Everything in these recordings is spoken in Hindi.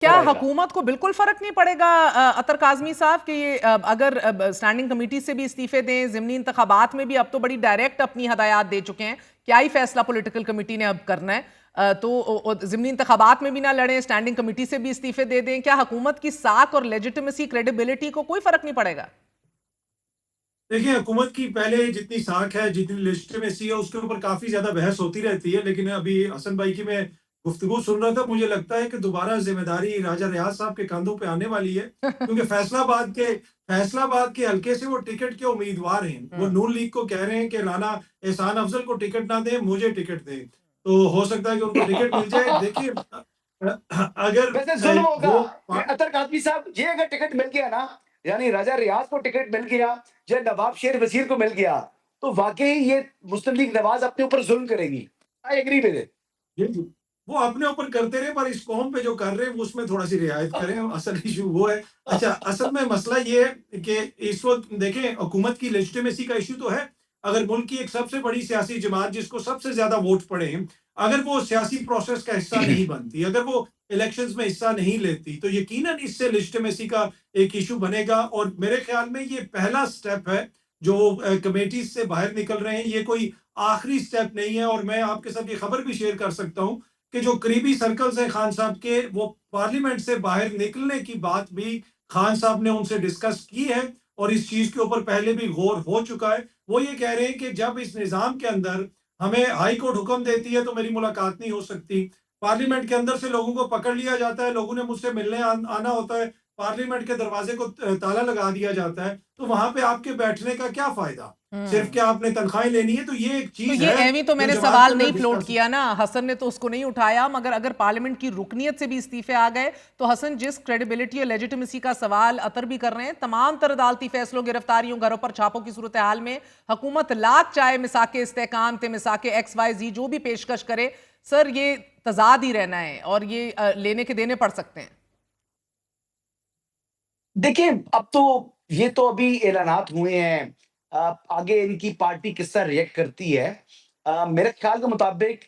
क्या कराएगा। हुकूमत को बिल्कुल फर्क नहीं पड़ेगा अतर काजमी साहब कि अगर स्टैंडिंग कमेटी से भी इस्तीफे दें, ज़िमनी इंतखाबात में भी अब तो बड़ी डायरेक्ट अपनी हदायत दे चुके हैं, क्या ही फैसला पॉलिटिकल कमेटी ने अब करना है। तो ज़िमनी इंतखाबात में भी ना लड़ें, स्टैंडिंग कमेटी से भी इस्तीफे दे दें, क्या हुकूमत की साख और लेजिटिमेसी क्रेडिबिलिटी को कोई फर्क नहीं पड़ेगा? देखिए, हुकूमत की पहले जितनी साख है, जितनी लेजिटिमेसी है, उसके ऊपर काफ़ी ज़्यादा बहस होती रहती है। लेकिन अभी हसन भाई की मैं गुफ्तगू सुन रहा था, मुझे लगता है कि दोबारा ज़िम्मेदारी राजा रियाज साहब के कंधों पे आने वाली है। क्योंकि फैसलाबाद के हल्के से वो टिकट के उम्मीदवार हैं। वो नून लीग को कह रहे हैं कि राना एहसान अफजल को टिकट ना दें, मुझे टिकट दें। तो हो सकता है कि उनको टिकट मिल जाए। देखिए, अगर वैसे जुल्म होगा वो कि अतर कादमी साहब, ये अगर टिकट मिल गया ना, यानी राजा रियाज को टिकट मिल गया या नवाब शेर वजीर को मिल गया, तो वाकई ये मुस्लिम लीग नवाज अपने ऊपर जुल्म करेगी। I agree with it. जी, जी। वो अपने ऊपर करते रहे, पर इस कौम पे जो कर रहे हैं वो उसमें थोड़ा-सी रियायत करें, असल इश्यू वो है। अच्छा, असल में मसला ये है कि इस वक़्त देखें, हुकूमत की लेजिटिमेसी का इश्यू तो है। अगर मुल्क की एक सबसे बड़ी सियासी जमात जिसको सबसे ज़्यादा वोट पड़े हैं, अगर वो सियासी प्रोसेस का हिस्सा नहीं बनती, अगर वो इलेक्शंस में हिस्सा नहीं लेती, तो यकीनन इससे लेजिटिमेसी का एक इश्यू बनेगा। और मेरे ख्याल में ये पहला स्टेप है, जो कमेटीज़ से बाहर निकल रहे हैं। ये कोई आखिरी स्टेप नहीं है। और मैं आपके साथ ये खबर भी शेयर कर सकता हूँ कि जो करीबी सर्कल्स हैं खान साहब के, वो पार्लियामेंट से बाहर निकलने की बात भी खान साहब ने उनसे डिस्कस की है। और इस चीज के ऊपर पहले भी गौर हो चुका है। वो ये कह रहे हैं कि जब इस निजाम के अंदर हमें हाई कोर्ट हुक्म देती है तो मेरी मुलाकात नहीं हो सकती। पार्लियामेंट के अंदर से लोगों को पकड़ लिया जाता है, लोगों ने मुझसे मिलने आना होता है, पार्लियामेंट के दरवाजे को ताला लगा दिया जाता है, तो वहां पे आपके बैठने का क्या फायदा। सिर्फ हम्म। क्या आपने तनख्वाहें लेनी है। तो ये एक तो चीज ये है एवी तो जो मैंने जमात के सवाल अंदर नहीं फ्लोट डिस्कस। किया ना, हसन ने तो उसको नहीं उठाया, मगर अगर पार्लियामेंट की रुकनियत से भी इस्तीफे आ गए तो हसन जिस क्रेडिबिलिटी और लेजिटिमेसी का सवाल अतर भी कर रहे हैं, तमाम तर अदालती फैसलों, गिरफ्तारियों, घरों पर छापों की सूरत हाल में हुकूमत लाख चाहे मिसाके इस्तेकाम थे, मिसाके XYZ जो भी पेशकश करे, सर ये तजाद ही रहना है और ये लेने के देने पड़ सकते हैं। देखिए, अब तो ये तो अभी ऐलानात हुए हैं। आगे इनकी पार्टी किस तरह रिएक्ट करती है। मेरे ख्याल के मुताबिक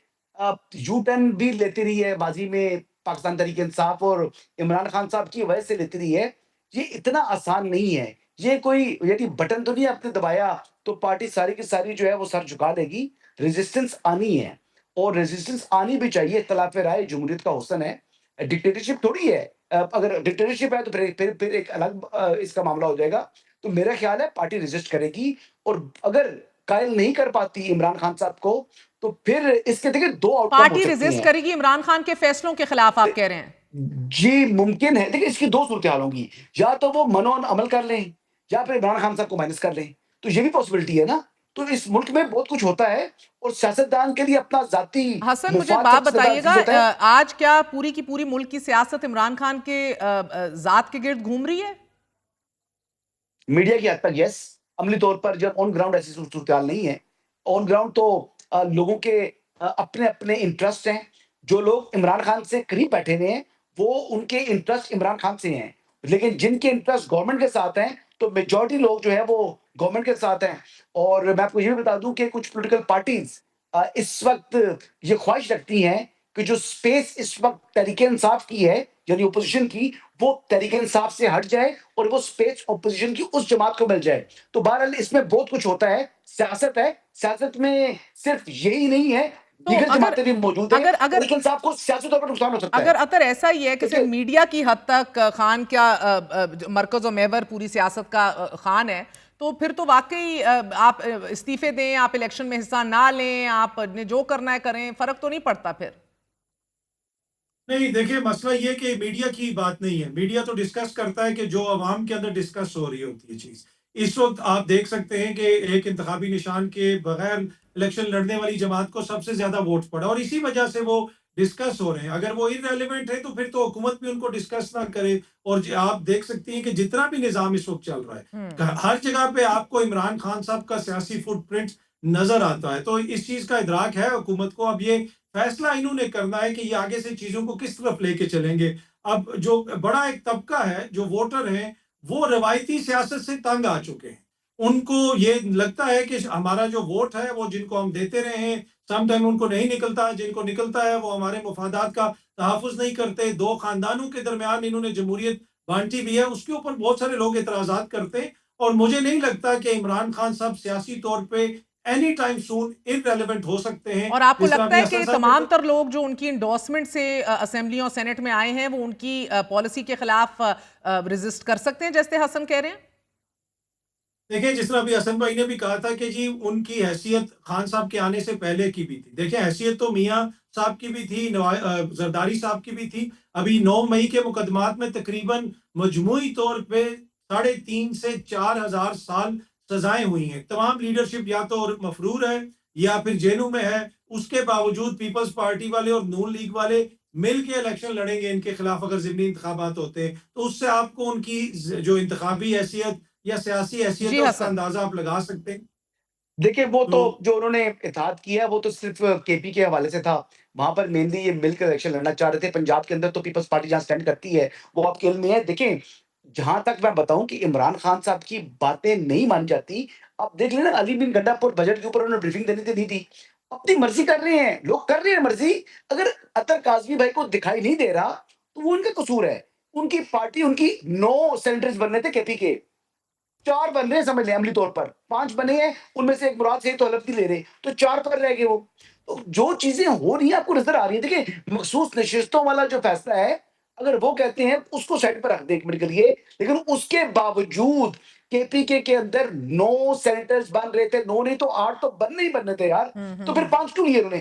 यू टर्न भी लेती रही है माज़ी में पाकिस्तान तहरीक-ए-इंसाफ, और इमरान खान साहब की वजह से लेती रही है। ये इतना आसान नहीं है। ये कोई यदि बटन तो नहीं आपने दबाया तो पार्टी सारी की सारी जो है वो सर झुका देगी। रेजिस्टेंस आनी है, और रेजिस्टेंस आनी भी चाहिए। इख्तिलाफ राय जमहूरियत का हुस्न है। डिक्टेटरशिप थोड़ी है। अगर डिक्टेटरशिप है तो फिर एक अलग इसका मामला हो जाएगा। तो मेरा ख्याल है पार्टी रेजिस्ट करेगी, और अगर कायल नहीं कर पाती इमरान खान साहब को, तो फिर इसके देखिए 2 आउटकम हो पार्टी सकती रेजिस्ट हैं। करेगी इमरान खान के फैसलों के खिलाफ, आप कह रहे हैं? जी, मुमकिन है। देखिए, इसकी 2 सूरत-हाल होंगी। या तो वो अमल कर लें, या फिर इमरान खान साहब को माइनस कर लें। तो ये भी पॉसिबिलिटी है ना। तो इस मुल्क में बहुत कुछ होता है, और सियासतदान के लिए अपना ज़ाती हसन मुझे एक मुफाद बात सबसे ज़्यादा बताइएगा, अज़ीज़ होता है। आज क्या पूरी की पूरी मुल्क की सियासत इमरान खान के जात के गिर्द घूम रही है? मीडिया की हद तक यस। अमली तौर पर जब ऑन ग्राउंड ऐसी सूरत-हाल नहीं है। ऑन ग्राउंड तो लोगों के अपने-अपने इंटरेस्ट हैं। जो लोग इमरान खान से करीब बैठे हुए हैं, वो उनके इंटरेस्ट इमरान खान से हैं। लेकिन जिनके इंटरेस्ट गवर्नमेंट के साथ हैं, तो मेजॉरिटी लोग जो हैं वो गवर्नमेंट के साथ हैं। और मैं आपको ये भी बता दूँ कि कुछ पॉलिटिकल पार्टीज़ इस वक़्त ये ख्वाहिश रखती हैं कि जो स्पेस इस वक़्त तहरीक-ए-इंसाफ की है, यानी अपोज़िशन की, वो तहरीक-ए-इंसाफ से हट जाए, और वो स्पेस अपोज़िशन की उस जमात को मिल जाए। तो बहरहाल इसमें बहुत कुछ होता है, सियासत है। सियासत में सिर्फ यही नहीं है, तो दीगर अगर जमातें भी मौजूद हैं। अगर अगर तहरीक-ए-इंसाफ को सियासी तौर पर नुकसान हो सकता अगर है। अतर ऐसा ही है कि सिर्फ देखिए, मीडिया की हद तक खान क्या मरकज और महवर पूरी सियासत का खान है, तो फिर तो वाकई आप इस्तीफे दें, आप इलेक्शन में हिस्सा ना लें, आपने जो करना है करें, फर्क तो नहीं पड़ता फिर। नहीं, देखिए, मसला ये कि मीडिया की बात नहीं है। मीडिया तो डिस्कस करता है कि जो अवाम के अंदर डिस्कस हो रही होती है चीज़। इस वक़्त आप देख सकते हैं कि एक इंतखाबी निशान के बगैर इलेक्शन लड़ने वाली जमात को सबसे ज़्यादा वोट पड़ा, और इसी वजह से वो डिस्कस हो रहे हैं। अगर वो इर्रेलेवेंट है तो फिर तो हुकूमत भी उनको डिस्कस ना करे। और आप देख सकती हैं कि जितना भी निज़ाम इस वक़्त चल रहा है, हम्म। हर जगह पे आपको इमरान खान साहब का सियासी फुटप्रिंट नज़र आता है। तो इस चीज़ का इदराक है हुकूमत को। अब ये फैसला इन्होंने करना है कि ये आगे से चीजों को किस तरफ लेके चलेंगे। अब जो बड़ा एक तबका है, जो वोटर हैं, वो रवायती सियासत से तंग आ चुके हैं। उनको ये लगता है कि हमारा जो वोट है वो जिनको हम देते रहे हैं, सम टाइम उनको नहीं निकलता है, जिनको निकलता है वो हमारे मफादात का तहफ़्फ़ुज़ नहीं करते, 2 ख़ानदानों के दरमियान इन्होंने जमहूरियत बाँटी भी है, उसके ऊपर बहुत सारे लोग एतराज़ात करते हैं और मुझे नहीं लगता कि इमरान खान साहब सियासी तौर पे एनी टाइम सून इर्रेलेवेंट हो सकते हैं। और आपको जिस तरह लगता अभी है हसन कि साहब ने तमाम तर लोग जो उनकी इंडोर्समेंट से असेंबली और सेनेट में आए हैं वो उनकी पॉलिसी के खिलाफ रेजिस्ट कर सकते हैं जैसे हसन कह रहे हैं? देखिए, जिस तरह अभी हसन भाई ने भी कहा था कि जी उनकी हैसियत खान साहब के आने से पहले की भी थी। देखिए हैसियत तो मियाँ साहब की भी थी, ज़रदारी साहब की भी थी। अभी 9 मई के मुकदमात में तकरीबन मजमूई तौर पे 3.5 से 4,000 साल सज़ाएँ हुई हैं। तमाम लीडरशिप या तो मफरूर है या फिर जेलों में है। उसके बावजूद पीपल्स पार्टी वाले और नून लीग वाले मिल के इलेक्शन लड़ेंगे इनके खिलाफ अगर ज़िमनी इंतखाबात होते हैं। तो उससे आपको उनकी जो इंतखाबी हैसियत या सियासी हैसियत जी है उसका हसन। अंदाजा आप लगा सकते हैं। देखिए, वो तो तो जो उन्होंने इत्तेहाद किया, वो तो सिर्फ़ केपी के हवाले से था। वहाँ पर मेनली ये मिलकर इलेक्शन लड़ना चाह रहे थे। पंजाब के अंदर तो पीपल्स पार्टी जहाँ स्टैंड करती है, वो आपके इल्म में है। देखें, जहाँ तक मैं बताऊँ कि इमरान खान साहब की बातें नहीं मानी जाती, आप देख लेना अली बिन गंडापुर बजट के ऊपर उन्होंने ब्रीफिंग देनी थी, दी थी। अपनी मर्ज़ी कर रहे हैं, लोग कर रहे हैं मर्ज़ी। अगर अतर काज़मी भाई को दिखाई नहीं दे रहा, तो वो उनका कसूर है। उनकी पार्टी उनकी 9 सेनेटर्स बनने थे केपी के। 4 बन रहे हैं समझ लें अमली तौर पर, 5 बने हैं, उनमें से एक मुराद से तो हलफ नहीं ले रहे, तो 4 पर रह गए वो। तो जो चीज़ें हो रही हैं आपको नज़र आ रही हैं, देखिए मखसूस नशिस्तों वाला जो फैसला है, अगर वो कहते हैं उसको साइड पर रख दें 1 मिनट के लिए, लेकिन उसके बावजूद केपीके के अंदर 9 सेनेटर्स बन रहे थे, 9 नहीं तो 8 तो बनने ही बनने थे यार, हम्म तो हम्म फिर हम्म 5 क्यों लिए उन्होंने?